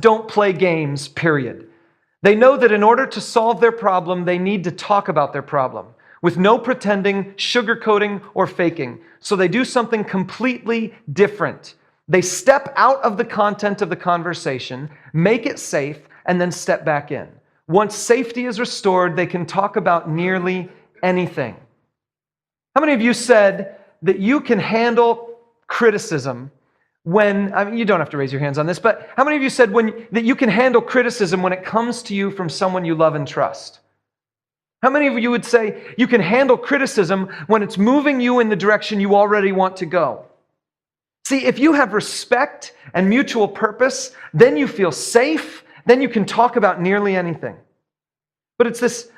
don't play games, period. They know that in order to solve their problem, they need to talk about their problem with no pretending, sugarcoating, or faking. So they do something completely different. They step out of the content of the conversation, make it safe, and then step back in. Once safety is restored, they can talk about nearly anything. How many of you said that you can handle criticism when, I mean, you don't have to raise your hands on this, but how many of you said that you can handle criticism when it comes to you from someone you love and trust? How many of you would say you can handle criticism when it's moving you in the direction you already want to go? See, if you have respect and mutual purpose, then you feel safe, then you can talk about nearly anything. But it's this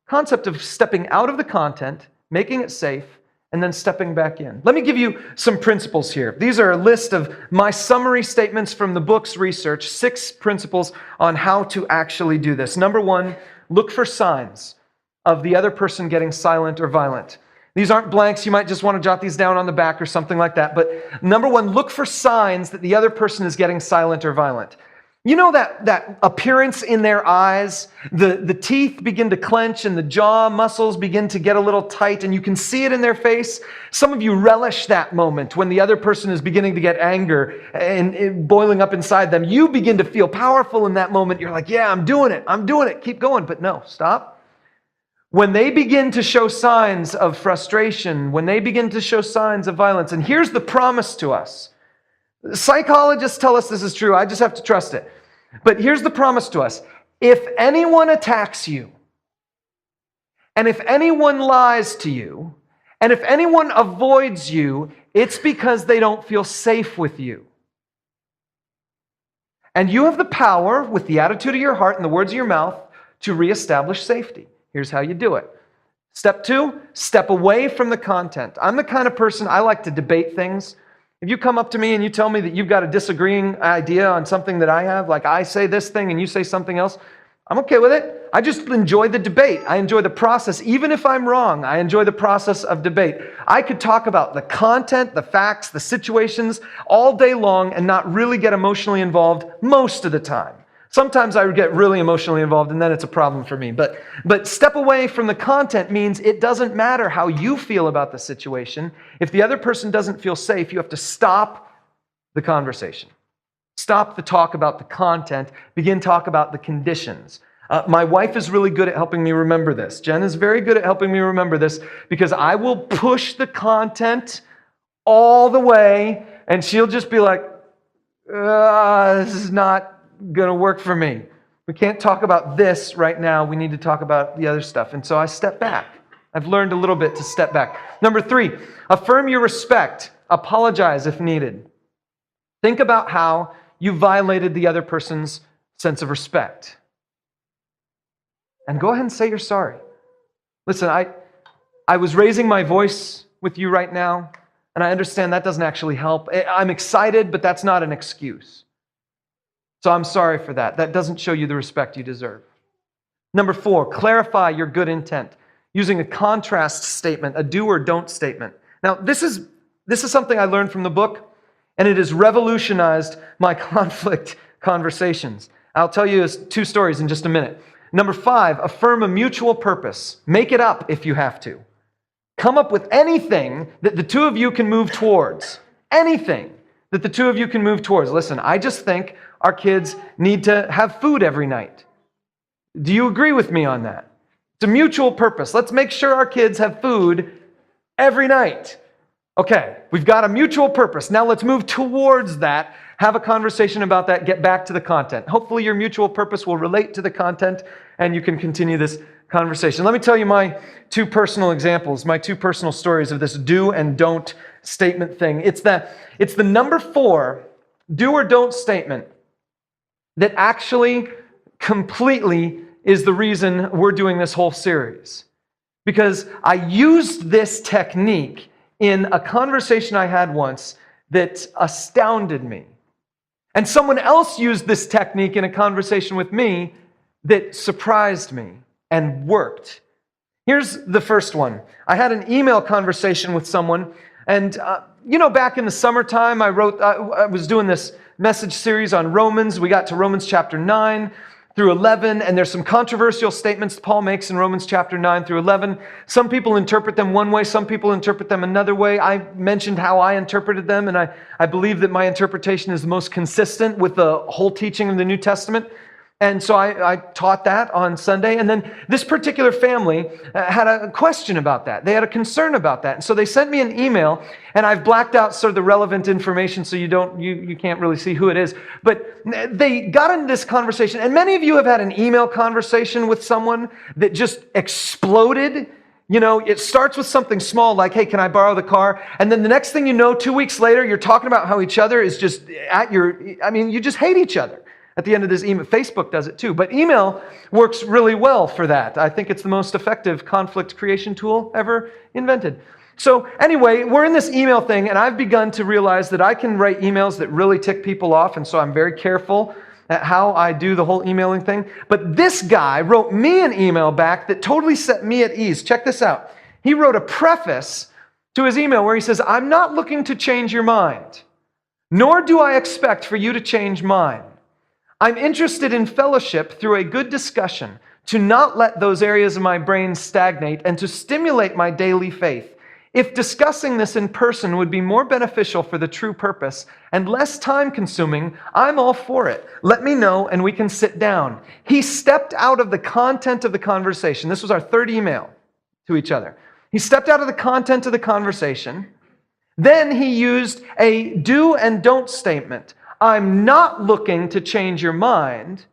concept of stepping out of the content, making it safe, and then stepping back in. Let me give you some principles here. These are a list of my summary statements from the book's research, 6 principles on how to actually do this. Number 1, look for signs of the other person getting silent or violent. These aren't blanks. You might just want to jot these down on the back or something like that. But number 1, look for signs that the other person is getting silent or violent. You know that appearance in their eyes? The teeth begin to clench and the jaw muscles begin to get a little tight and you can see it in their face. Some of you relish that moment when the other person is beginning to get anger and boiling up inside them. You begin to feel powerful in that moment. You're like, yeah, I'm doing it, keep going. But no, stop. When they begin to show signs of frustration, when they begin to show signs of violence, and here's the promise to us. Psychologists tell us this is true. I just have to trust it. But here's the promise to us. If anyone attacks you, and if anyone lies to you, and if anyone avoids you, it's because they don't feel safe with you. And you have the power, with the attitude of your heart and the words of your mouth, to reestablish safety. Here's how you do it. Step 2, step away from the content. I'm the kind of person, I like to debate things. If you come up to me and you tell me that you've got a disagreeing idea on something that I have, like I say this thing and you say something else, I'm okay with it. I just enjoy the debate. I enjoy the process. Even if I'm wrong, I enjoy the process of debate. I could talk about the content, the facts, the situations all day long and not really get emotionally involved most of the time. Sometimes I get really emotionally involved and then it's a problem for me. But step away from the content means it doesn't matter how you feel about the situation. If the other person doesn't feel safe, you have to stop the conversation. Stop the talk about the content. Begin talk about the conditions. My wife is really good at helping me remember this. Jen is very good at helping me remember this because I will push the content all the way and she'll just be like, this is not going to work for me. We can't talk about this right now. We need to talk about the other stuff. And so I step back. I've learned a little bit to step back. Number 3, affirm your respect. Apologize if needed. Think about how you violated the other person's sense of respect. And go ahead and say you're sorry. Listen, I was raising my voice with you right now, and I understand that doesn't actually help. I'm excited, but that's not an excuse. So I'm sorry for that. That doesn't show you the respect you deserve. Number 4, clarify your good intent using a contrast statement, a do or don't statement. Now, this is something I learned from the book, and it has revolutionized my conflict conversations. I'll tell you 2 stories in just a minute. Number 5, affirm a mutual purpose. Make it up if you have to. Come up with anything that the 2 of you can move towards. Anything that the 2 of you can move towards. Listen, I just think our kids need to have food every night. Do you agree with me on that? It's a mutual purpose. Let's make sure our kids have food every night. Okay, we've got a mutual purpose. Now let's move towards that, have a conversation about that, get back to the content. Hopefully your mutual purpose will relate to the content and you can continue this conversation. Let me tell you my 2 personal examples, my 2 personal stories of this do and don't statement thing. It's the number 4 do or don't statement that actually completely is the reason we're doing this whole series. Because I used this technique in a conversation I had once that astounded me. And someone else used this technique in a conversation with me that surprised me and worked. Here's the first one. I had an email conversation with someone, and back in the summertime, I was doing this message series on Romans. We got to Romans chapter 9 through 11, and there's some controversial statements Paul makes in Romans chapter 9 through 11. Some people interpret them one way, some people interpret them another way. I mentioned how I interpreted them, and I believe that my interpretation is the most consistent with the whole teaching of the New Testament. And so I taught that on Sunday. And then this particular family had a question about that. They had a concern about that. And so they sent me an email, and I've blacked out sort of the relevant information so you can't really see who it is. But they got into this conversation, and many of you have had an email conversation with someone that just exploded. You know, it starts with something small like, hey, can I borrow the car? And then the next thing you know, 2 weeks later, you're talking about how each other is just you just hate each other. At the end of this email, Facebook does it too, but email works really well for that. I think it's the most effective conflict creation tool ever invented. So anyway, we're in this email thing, and I've begun to realize that I can write emails that really tick people off, and so I'm very careful at how I do the whole emailing thing. But this guy wrote me an email back that totally set me at ease. Check this out. He wrote a preface to his email where he says, I'm not looking to change your mind, nor do I expect for you to change mine. I'm interested in fellowship through a good discussion, to not let those areas of my brain stagnate and to stimulate my daily faith. If discussing this in person would be more beneficial for the true purpose and less time-consuming, I'm all for it. Let me know and we can sit down. He stepped out of the content of the conversation. This was our third email to each other. He stepped out of the content of the conversation. Then he used a do and don't statement. I'm not looking to change your mind.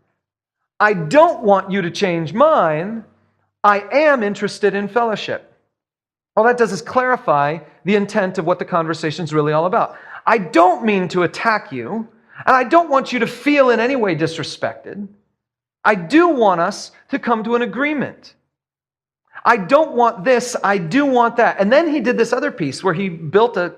I don't want you to change mine. I am interested in fellowship. All that does is clarify the intent of what the conversation is really all about. I don't mean to attack you, and I don't want you to feel in any way disrespected. I do want us to come to an agreement. I don't want this, I do want that. And then he did this other piece where he built a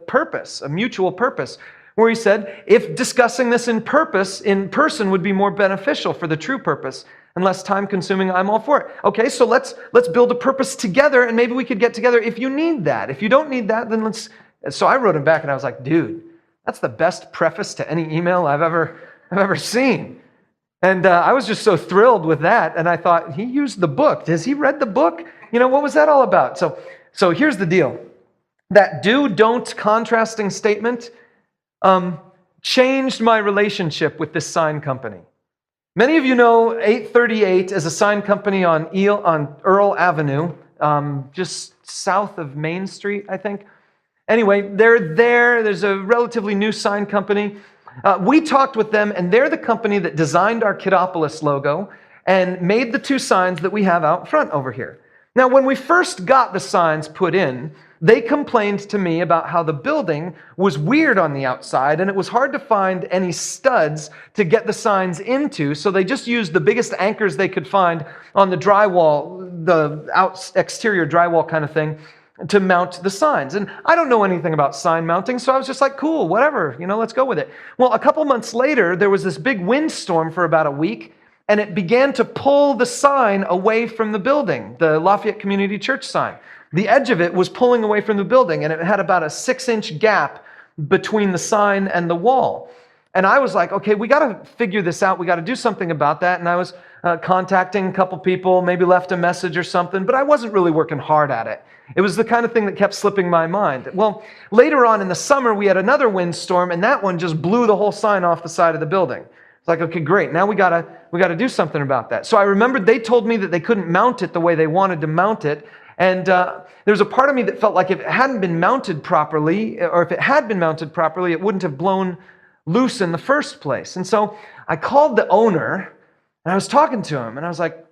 purpose, a mutual purpose, where he said, if discussing this in person would be more beneficial for the true purpose and less time-consuming, I'm all for it. Okay, so let's build a purpose together, and maybe we could get together if you need that. If you don't need that, then let's... So I wrote him back, and I was like, dude, that's the best preface to any email I've ever seen. And I was just so thrilled with that, and I thought, he used the book. Has he read the book? What was that all about? So here's the deal. That do-don't contrasting statement changed my relationship with this sign company. Many of you know 838 is a sign company on Earl Avenue, just south of Main Street, I think. Anyway, they're there. There's a relatively new sign company. We talked with them, and they're the company that designed our Kiddopolis logo and made the two signs that we have out front over here. Now, when we first got the signs put in, they complained to me about how the building was weird on the outside and it was hard to find any studs to get the signs into, so they just used the biggest anchors they could find on the drywall, the exterior drywall kind of thing, to mount the signs. And I don't know anything about sign mounting, so I was just like, cool, whatever, let's go with it. Well, a couple months later, there was this big windstorm for about a week, and it began to pull the sign away from the building, the Lafayette Community Church sign. The edge of it was pulling away from the building, and it had about a 6-inch gap between the sign and the wall. And I was like, okay, we got to figure this out. We got to do something about that. And I was contacting a couple people, maybe left a message or something, but I wasn't really working hard at it. It was the kind of thing that kept slipping my mind. Well, later on in the summer, we had another windstorm, and that one just blew the whole sign off the side of the building. It's like, okay, great. Now we got to do something about that. So I remembered they told me that they couldn't mount it the way they wanted to mount it. And there was a part of me that felt like if it hadn't been mounted properly, or if it had been mounted properly, it wouldn't have blown loose in the first place. And so I called the owner, and I was talking to him, and I was like,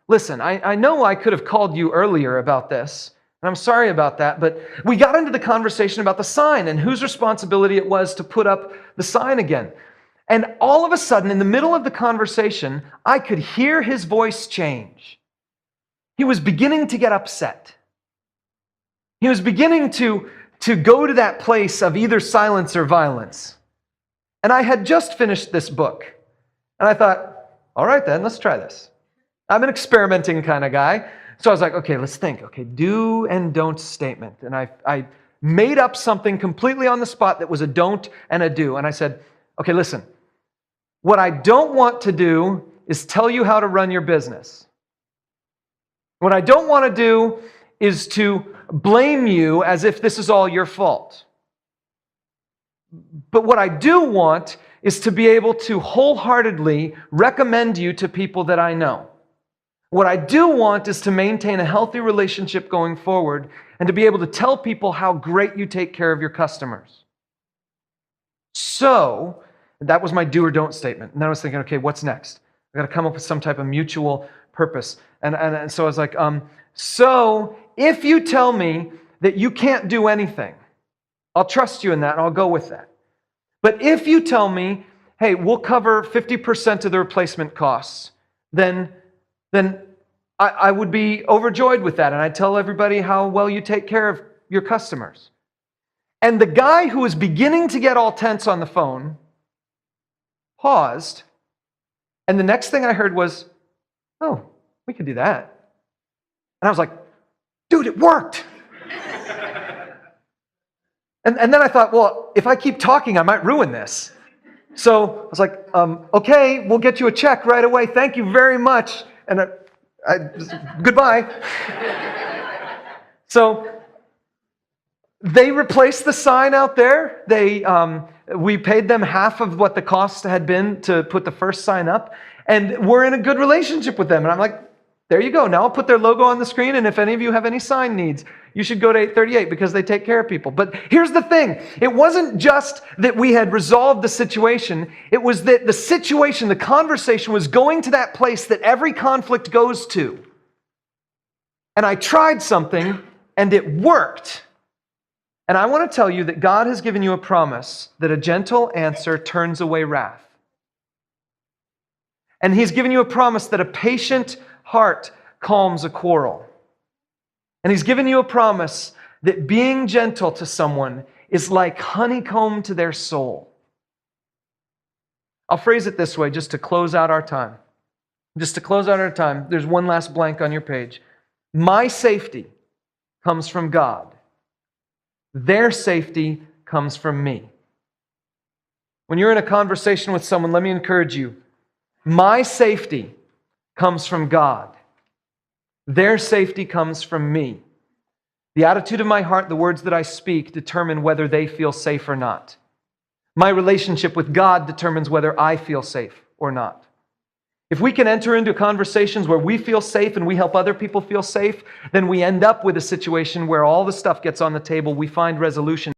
listen, I know I could have called you earlier about this, and I'm sorry about that, but we got into the conversation about the sign and whose responsibility it was to put up the sign again. And all of a sudden, in the middle of the conversation, I could hear his voice change. He was beginning to get upset. He was beginning to go to that place of either silence or violence. And I had just finished this book. And I thought, all right then, let's try this. I'm an experimenting kind of guy. So I was like, okay, let's think. Okay, do and don't statement. And I made up something completely on the spot that was a don't and a do. And I said, okay, listen, what I don't want to do is tell you how to run your business. What I don't want to do is to blame you as if this is all your fault. But what I do want is to be able to wholeheartedly recommend you to people that I know. What I do want is to maintain a healthy relationship going forward and to be able to tell people how great you take care of your customers. So, that was my do or don't statement. And then I was thinking, okay, what's next? I got to come up with some type of mutual purpose. And so I was like, so if you tell me that you can't do anything, I'll trust you in that and I'll go with that. But if you tell me, hey, we'll cover 50% of the replacement costs, then I would be overjoyed with that. And I'd tell everybody how well you take care of your customers. And the guy who was beginning to get all tense on the phone paused. And the next thing I heard was, oh, we could do that. And I was like, dude, it worked. And then I thought, well, if I keep talking, I might ruin this. So I was like, okay, we'll get you a check right away. Thank you very much. And goodbye. So they replaced the sign out there. We paid them half of what the cost had been to put the first sign up. And we're in a good relationship with them. And I'm like, there you go. Now I'll put their logo on the screen. And if any of you have any sign needs, you should go to 838 because they take care of people. But here's the thing. It wasn't just that we had resolved the situation. It was that the situation, the conversation was going to that place that every conflict goes to. And I tried something and it worked. And I want to tell you that God has given you a promise that a gentle answer turns away wrath. And He's given you a promise that a patient heart calms a quarrel. And He's given you a promise that being gentle to someone is like honeycomb to their soul. I'll phrase it this way just to close out our time. There's one last blank on your page. My safety comes from God. Their safety comes from me. When you're in a conversation with someone, let me encourage you. My safety comes from God. Their safety comes from me. The attitude of my heart, the words that I speak, determine whether they feel safe or not. My relationship with God determines whether I feel safe or not. If we can enter into conversations where we feel safe and we help other people feel safe, then we end up with a situation where all the stuff gets on the table, we find resolution.